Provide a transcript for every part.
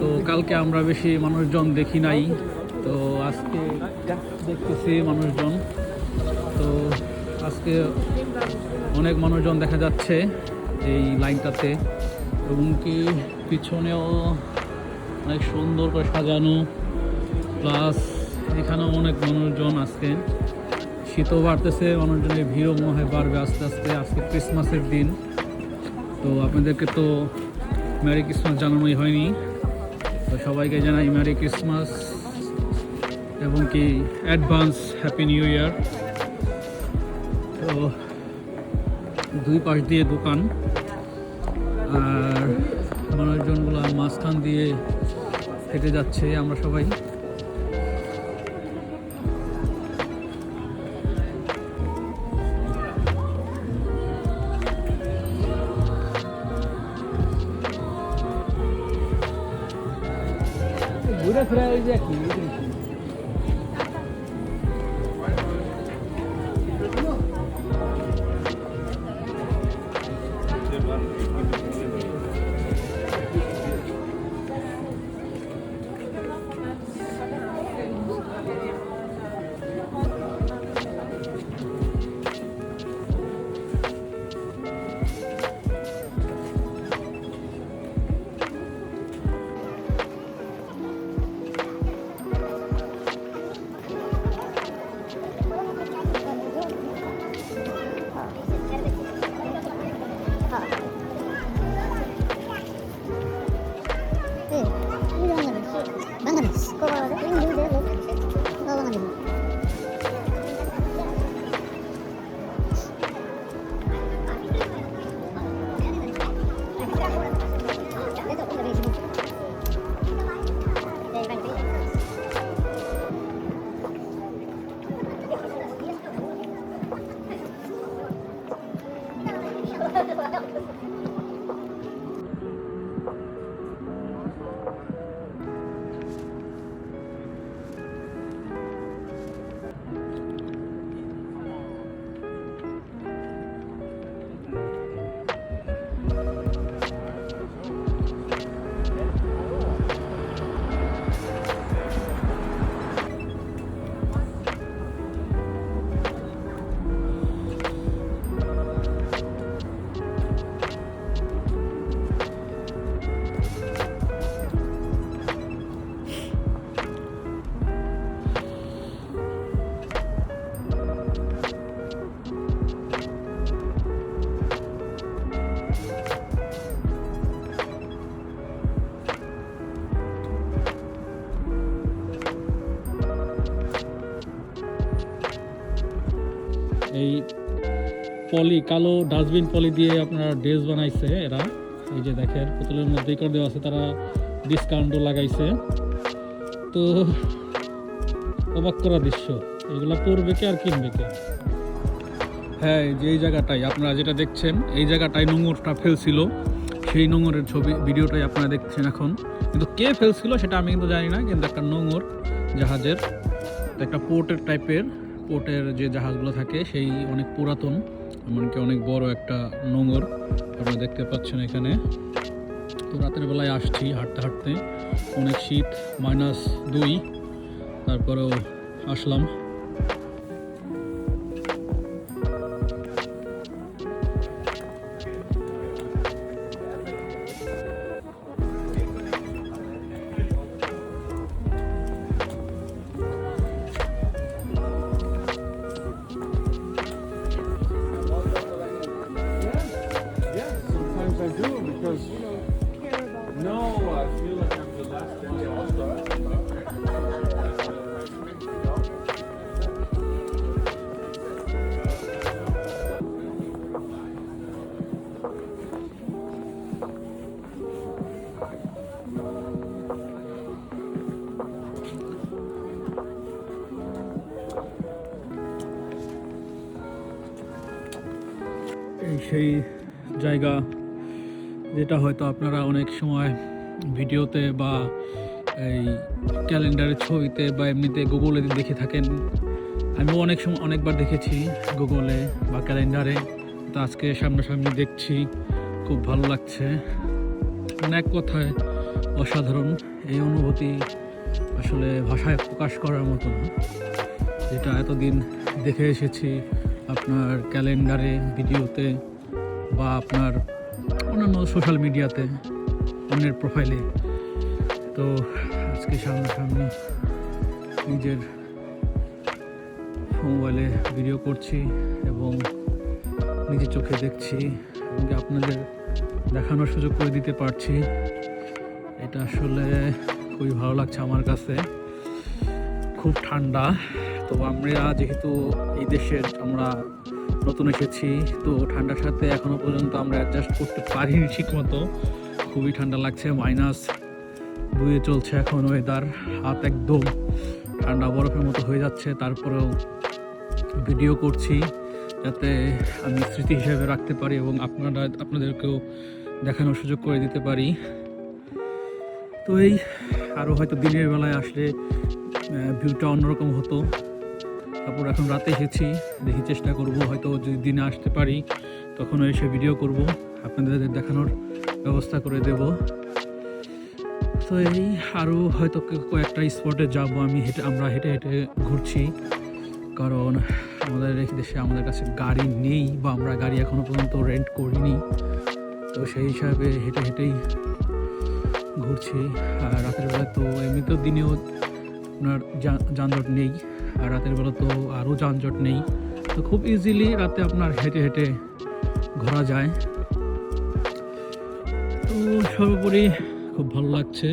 তো কালকে আমরা বেশি মানুষজন দেখি নাই, তো আজকে দেখতেছি মানুষজন। তো আজকে অনেক মানুষজন দেখা যাচ্ছে এই লাইনটাতে, এবং কি পিছনেও অনেক সুন্দর করে সাজানো, প্লাস এখানেও অনেক মানুষজন। আজকে শীতও বাড়তেছে, মানুষজনের ভিড়ও মনে হয় বাড়বে আস্তে আস্তে। আজকে ক্রিসমাসের দিন, তো আপনাদেরকে তো মেরি ক্রিসমাস জানানোই হয়নি, তো সবাইকে জানাই মেরি ক্রিসমাস এবং কি অ্যাডভান্স হ্যাপি নিউ ইয়ার। তো দুই পাশ দিয়ে দোকান, আর মানুষজনগুলো মাঝখান দিয়ে হেঁটে যাচ্ছে। আমরা সবাই ঘুরে ফিরে যে কি এই পলি, কালো ডাস্টবিন পলি দিয়ে আপনারা ড্রেস বানাইছে এরা। এই যে দেখেন পুতুলের মধ্যেই করে দেওয়া আছে, তারা ডিসকাউন্টও লাগাইছে। তো অবাক করা দৃশ্য, এগুলা পরবে কে আর কিনবে কে। হ্যাঁ, যে এই জায়গাটাই আপনারা যেটা দেখছেন, এই জায়গাটায় নোংরটা ফেলছিল, সেই নোংরের ছবি ভিডিওটাই আপনারা দেখছেন এখন। কিন্তু কে ফেলছিল সেটা আমি কিন্তু জানি না, কিন্তু একটা নোংর জাহাজের, একটা পোর্টের টাইপের, পোর্টের যে জাহাজগুলো থাকে সেই অনেক পুরাতন, এমনকি অনেক বড় একটা নোঙর আপনারা দেখতে পাচ্ছেন এখানে। তো রাতের বেলায় আসছি হাঁটতে হাঁটতে, অনেক শীত, -2, তারপরেও আসলাম। No, I feel like I'm the last day also. এই সেই জায়গা যেটা হয়তো আপনারা অনেক সময় ভিডিওতে বা এই ক্যালেন্ডারের ছবিতে বা এমনিতে গুগলে দেখে থাকেন। আমিও অনেক সময় অনেকবার দেখেছি গুগলে বা ক্যালেন্ডারে, তো আজকে সামনাসামনি দেখছি, খুব ভালো লাগছে। মানে এক কথায় অসাধারণ। এই অনুভূতি আসলে ভাষায় প্রকাশ করার মতো না, যেটা এতদিন দেখে এসেছি আপনার ক্যালেন্ডারে, ভিডিওতে বা আপনার অন্যান্য সোশ্যাল মিডিয়াতে, অন্যের প্রোফাইলে। তো আজকে সামনাসামনি নিজের মোবাইলে ভিডিও করছি এবং নিজের চোখে দেখছি এবং আপনাদের দেখানোর সুযোগ করে দিতে পারছি। এটা আসলে খুবই ভালো লাগছে আমার কাছে। খুব ঠান্ডা, তো আমরা যেহেতু এই দেশের আমরা নতুন এসেছি, তো ঠান্ডার সাথে এখনো পর্যন্ত আমরা অ্যাডজাস্ট করতে পারিনি ঠিক মতো। খুবই ঠান্ডা লাগছে, -2 চলছে এখন ওয়েদার। হাত একদম ঠান্ডা বরফের মতো হয়ে যাচ্ছে। তারপরেও ভিডিও করছি যাতে আমি স্মৃতি হিসেবে রাখতে পারি এবং আপনাদেরকেও দেখানোর সুযোগ করে দিতে পারি। তো এই আরও হয়তো দিনের বেলায় আসলে ভিউটা অন্যরকম হতো। তারপর এখন রাতে এসেছি, দেখি চেষ্টা করব হয়তো যদি দিনে আসতে পারি তখনও এসে ভিডিও করব, আপনাদের দেখানোর ব্যবস্থা করে দেব। তো এই আরও হয়তো কয়েকটা স্পটে যাব আমরা হেঁটে হেঁটে ঘুরছি, কারণ আমাদের এই দেশে আমাদের কাছে গাড়ি নেই বা আমরা গাড়ি এখনও পর্যন্ত রেন্ট করিনি। তো সেই হিসাবে হেঁটে হেঁটেই ঘুরছি। আর রাতের বেলা তো এমনিতেও দিনেও আপনার যানজট নেই, আর রাতের বেলা তো আরও যানজট নেই। তো খুব ইজিলি রাতে আপনার হেঁটে হেঁটে ঘোরা যায়। তো সর্বোপরি খুব ভালো লাগছে।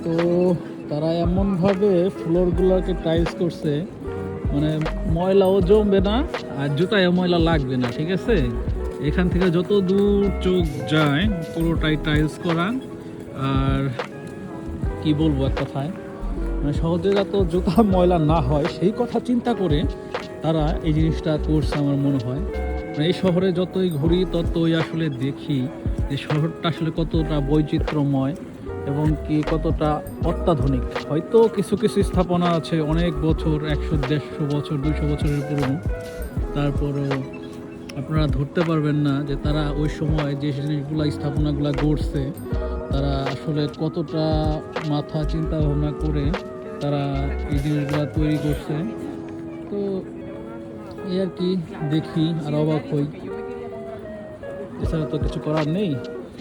তো তারা এমনভাবে ফ্লোরগুলোকে টাইলস করছে, মানে ময়লাও জমবে না আর জুতায় ময়লা লাগবে না, ঠিক আছে? এখান থেকে যত দূর চোখ যায় পুরোটাই টাইলস করা। আর কি বলবো এক কথায়, মানে সহজে যত জুতা ময়লা না হয় সেই কথা চিন্তা করে তারা এই জিনিসটা করছে আমার মনে হয়। মানে এই শহরে যতই ঘুরি ততই আসলে দেখি যে শহরটা আসলে কতটা বৈচিত্র্যময় এবং কি কতটা অত্যাধুনিক। হয়তো কিছু কিছু স্থাপনা আছে অনেক বছর, 100-150 বছর, 200 বছরের পুরনো, তারপরও আপনারা ধরতে পারবেন না যে তারা ওই সময় যে জিনিসগুলো স্থাপনাগুলো গড়ছে তারা আসলে কতটা মাথা চিন্তা ভাবনা করে তারা এই জিনিসগুলো তৈরি করছে। তো এই আর কি, দেখি আর অবাক হই, এছাড়া তো কিছু করার নেই,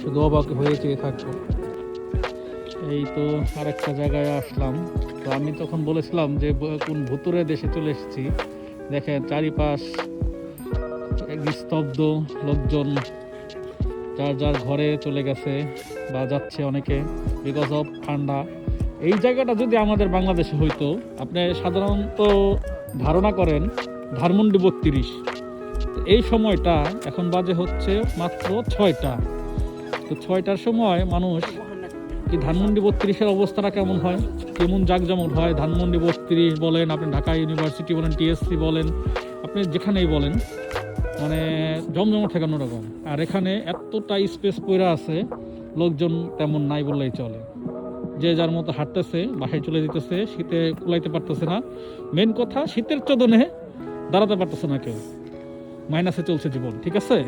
শুধু অবাক হয়ে চেয়ে থাকবো। এই তো আরেকটা জায়গায় আসলাম। তো আমি তখন বলেছিলাম যে কোন ভুতুরে দেশে চলে এসেছি। দেখেন চারিপাশ স্তব্ধ, লোকজন যার যার ঘরে চলে গেছে বা যাচ্ছে অনেকে বিকজ অফ ঠান্ডা। এই জায়গাটা যদি আমাদের বাংলাদেশে হইতো, আপনি সাধারণত ধারণা করেন ধানমন্ডি 32, এই সময়টা এখন বাজে হচ্ছে মাত্র 6টা। তো 6টার সময় মানুষ কি ধানমন্ডি 32-এর অবস্থাটা কেমন হয়, কেমন জাঁকজমক হয়। ধানমন্ডি 32 বলেন, আপনি ঢাকা ইউনিভার্সিটি বলেন, টিএসসি বলেন, আপনি যেখানেই বলেন, মানে জমজমট থেকে অন্যরকম। আর এখানে এতটা স্পেস পড়ে আছে, লোকজন তেমন নাই বললেই চলে। যে যার মতো হাঁটতেছে, বাসায় চলে যেতেছে, শীতে কুলাইতে পারতেছে না। মেন কথা, শীতের চোদনে দাঁড়াতে পারতেছে না কেউ, মাইনাসে চলছে জীবন, ঠিক আছে।